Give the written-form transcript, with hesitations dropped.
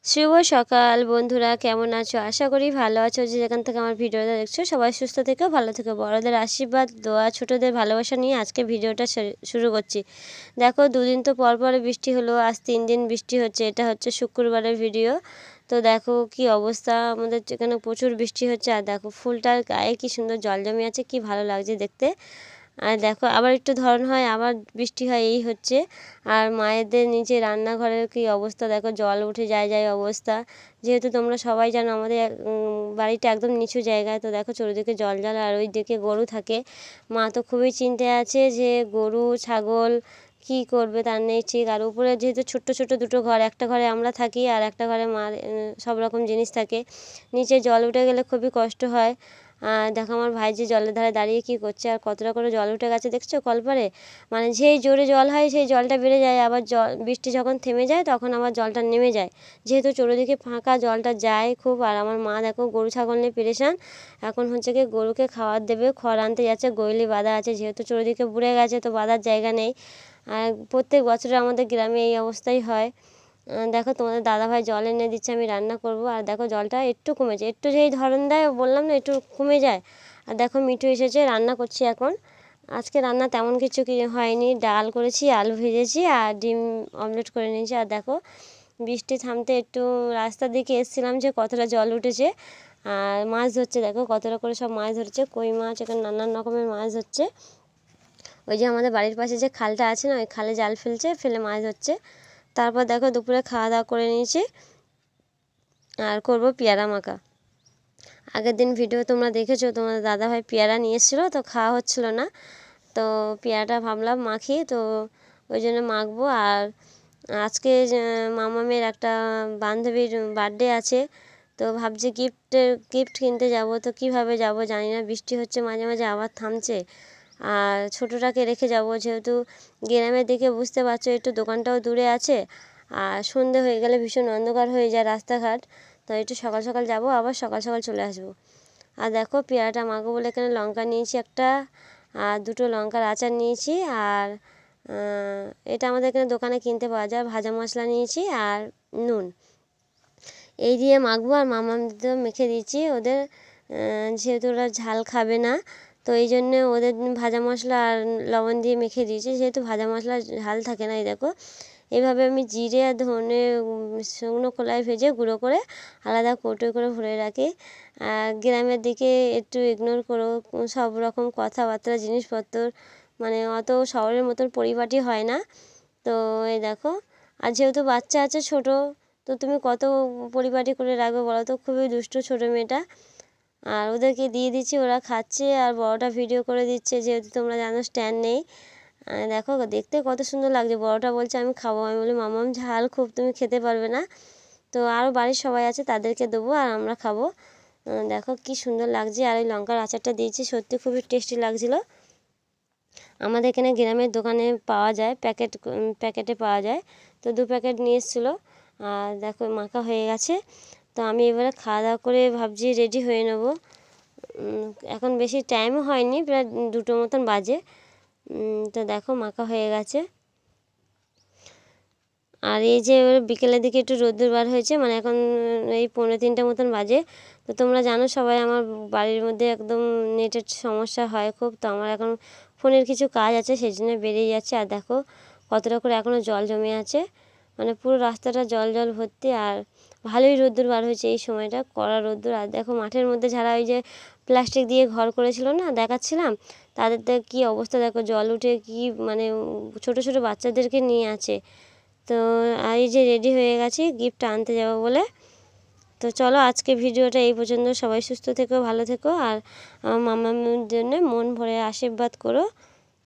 শুভ সকাল বন্ধুরা, কেমন আছো? আশা করি ভালো আছো। যে যেখান থেকে আমার ভিডিওটা দেখছো সবাই সুস্থ থেকো, ভালো থেকো। বড়দের আশীর্বাদ, দোয়া, ছোটদের ভালোবাসা নিয়ে আজকে ভিডিওটা শুরু করছি। দেখো, দুদিন তো পর পরে বৃষ্টি হলো, আজ 3 দিন বৃষ্টি হচ্ছে। এটা হচ্ছে শুক্রবারের ভিডিও। তো দেখো কি অবস্থা, আমাদের এখানে প্রচুর বৃষ্টি হচ্ছে। আর দেখো ফুলটার গায়ে কি সুন্দর জল জমে আছে, কি ভালো লাগছে দেখতে। আর দেখো আবার একটু ধরন হয়, আবার বৃষ্টি হয়, এই হচ্ছে। আর মায়েদের নিচে রান্নাঘরের কি অবস্থা দেখো, জল উঠে যায় যায় অবস্থা। যেহেতু তোমরা সবাই জানো আমাদের বাড়িটা একদম নিচু জায়গায়, তো দেখো চারিদিকে জল জল। আর ওই দিকে গরু থাকে। মা তো খুবই চিন্তায় আছে যে গরু ছাগল কি করবে তার নেই ঠিক। আর উপরে যেহেতু ছোট্ট ছোট্ট দুটো ঘর, একটা ঘরে আমরা থাকি আর একটা ঘরে মার সব রকম জিনিস থাকে। নিচে জল উঠে গেলে খুবই কষ্ট হয়। দেখো আমার ভাই যে জলের ধারে দাঁড়িয়ে কি করছে, আর কতটা করে জল উঠে গেছে দেখছো কলপারে। মানে যেই জোরে জল হয় সেই জলটা বেড়ে যায়, আবার বৃষ্টি যখন থেমে যায় তখন আবার জলটা নেমে যায়। যেহেতু চারিদিকে ফাঁকা, জলটা যায় খুব। আর আমার মা দেখো গরু ছাগল নিয়ে পেরেশান। এখন হচ্ছে কি গরুকে খাবার দেবে, খড় আনতে যাচ্ছে, গইলি বাঁধা আছে, যেহেতু চারিদিকে বুড়ে গেছে তো বাঁধার জায়গা নেই। আর প্রত্যেক বছরে আমাদের গ্রামে এই অবস্থাই হয়। দেখো তোমাদের দাদাভাই জল এনে দিচ্ছে, আমি রান্না করব। আর দেখো জলটা একটু কমেছে, একটু যেই ধরন দেয় বললাম না একটু কমে যায়। আর দেখো মিঠু এসেছে, রান্না করছি এখন। আজকে রান্না তেমন কিছু হয়নি, ডাল করেছি, আলু ভেজেছি আর ডিম অমলেট করে নিয়েছি। আর দেখো বৃষ্টি থামতে একটু রাস্তার দিকে এসেছিলাম যে কতটা জল উঠেছে। আর মাছ ধরছে, দেখো কতটা করে সব মাছ ধরছে, কই মাছ, এখানে নানান রকমের মাছ ধরছে। ওই যে আমাদের বাড়ির পাশে যে খালটা আছে না, ওই খালে জাল ফেলছে, ফেলে মাছ ধরছে। তারপর দেখো দুপুরে খাওয়া দাওয়া করে নিয়েছি আর করব পেয়ারা মাখা। আগের দিন ভিডিও তোমরা দেখেছো, তোমাদের দাদাভাই পেয়ারা নিয়ে এসেছিলো, তো খাওয়া হচ্ছিলো না। তো পেয়ারাটা ভাবলাম মাখি, তো ওই জন্য মাখবো। আর আজকে মামামের একটা বান্ধবীর বার্থডে আছে, তো ভাবছি গিফট কিনতে যাব। তো কিভাবে যাব জানি না, বৃষ্টি হচ্ছে মাঝে মাঝে, আবার থামছে। আর ছোটোটাকে রেখে যাব, যেহেতু গ্রামের দিকে বুঝতে পারছো একটু দোকানটাও দূরে আছে। আর সন্ধে হয়ে গেলে ভীষণ অন্ধকার হয়ে যায় রাস্তাঘাট। তো একটু সকাল সকাল যাব, আবার সকাল সকাল চলে আসবো। আর দেখো পেয়ারাটা মাখবো বলে এখানে লঙ্কা নিয়েছি একটা, আর দুটো লঙ্কার আচার নিয়েছি। আর এটা আমাদের এখানে দোকানে কিনতে পাওয়া যায়। ভাজা মশলা নিয়েছি আর নুন, এই দিয়ে মাখবো। আর মামাদের মেখে দিয়েছি ওদের, যেহেতু ওরা ঝাল খাবে না, তো এই জন্যে ওদের ভাজা মশলা আর লবণ দিয়ে মেখে দিয়েছি, যেহেতু ভাজা মশলা ঝাল থাকে না। এই দেখো এইভাবে আমি জিরে আর ধনে শুকনো খোলায় ভেজে গুঁড়ো করে আলাদা কৌটো করে ভরে রাখি। আর গ্রামের দিকে একটু ইগনোর করো সব রকম কথাবার্তা, জিনিসপত্র, মানে অত শহরের মতন পরিপাটি হয় না। তো এই দেখো, আর যেহেতু বাচ্চা আছে ছোট, তো তুমি কত পরিপাটি করে রাখবে বলো তো, খুবই দুষ্টু ছোটো মেয়েটা। আর ওদেরকে দিয়ে দিচ্ছি, ওরা খাচ্ছে। আর বড়টা ভিডিও করে দিচ্ছে, যেহেতু তোমরা জানো স্ট্যান্ড নেই। দেখো দেখতে কত সুন্দর লাগছে। বড়টা বলছে আমি খাবো, আমি বলি মামাম ঝাল খুব, তুমি খেতে পারবে না। তো আরও বাড়ির সবাই আছে, তাদেরকে দেবো আর আমরা খাবো। দেখো কি সুন্দর লাগছে। আর ওই লঙ্কার আচারটা দিয়েছি, সত্যি খুবই টেস্টি লাগছিলো। আমাদের এখানে গ্রামের দোকানে পাওয়া যায়, প্যাকেটে পাওয়া যায়। তো 2 প্যাকেট নিয়ে এসেছিলো। আর দেখো মাখা হয়ে গেছে। তো আমি এবারে খাওয়া দাওয়া করে ভাবছি রেডি হয়ে নেব। এখন বেশি টাইমও হয়নি, প্রায় 2টো মতন বাজে। তো দেখো মাখা হয়ে গেছে। আর এই যে বিকেলের দিকে একটু রোদ্দুর বার হয়েছে, মানে এখন এই 2:45 মতন বাজে। তো তোমরা জানো সবাই আমার বাড়ির মধ্যে একদম নেটের সমস্যা হয় খুব। তো আমার এখন ফোনের কিছু কাজ আছে, সেই জন্য বেরিয়ে যাচ্ছে। আর দেখো কতটা করে এখনও জল জমে আছে, মানে পুরো রাস্তাটা জল জল ভর্তি। আর ভালোই রোদ্দুর বার হয়েছে এই সময়টা, কড়া রোদ্দুর। আর দেখো মাঠের মধ্যে যারা ওই যে প্লাস্টিক দিয়ে ঘর করেছিল না, দেখাচ্ছিলাম, তাদের কী অবস্থা দেখো, জল উঠে কি, মানে ছোট ছোট বাচ্চাদেরকে নিয়ে আছে। তো এই যে রেডি হয়ে গেছি গিফট আনতে যাবো বলে। তো চলো আজকে ভিডিওটা এই পর্যন্ত। সবাই সুস্থ থেকো, ভালো থেকো, আর আমার মামার জন্য মন ভরে আশীর্বাদ করো।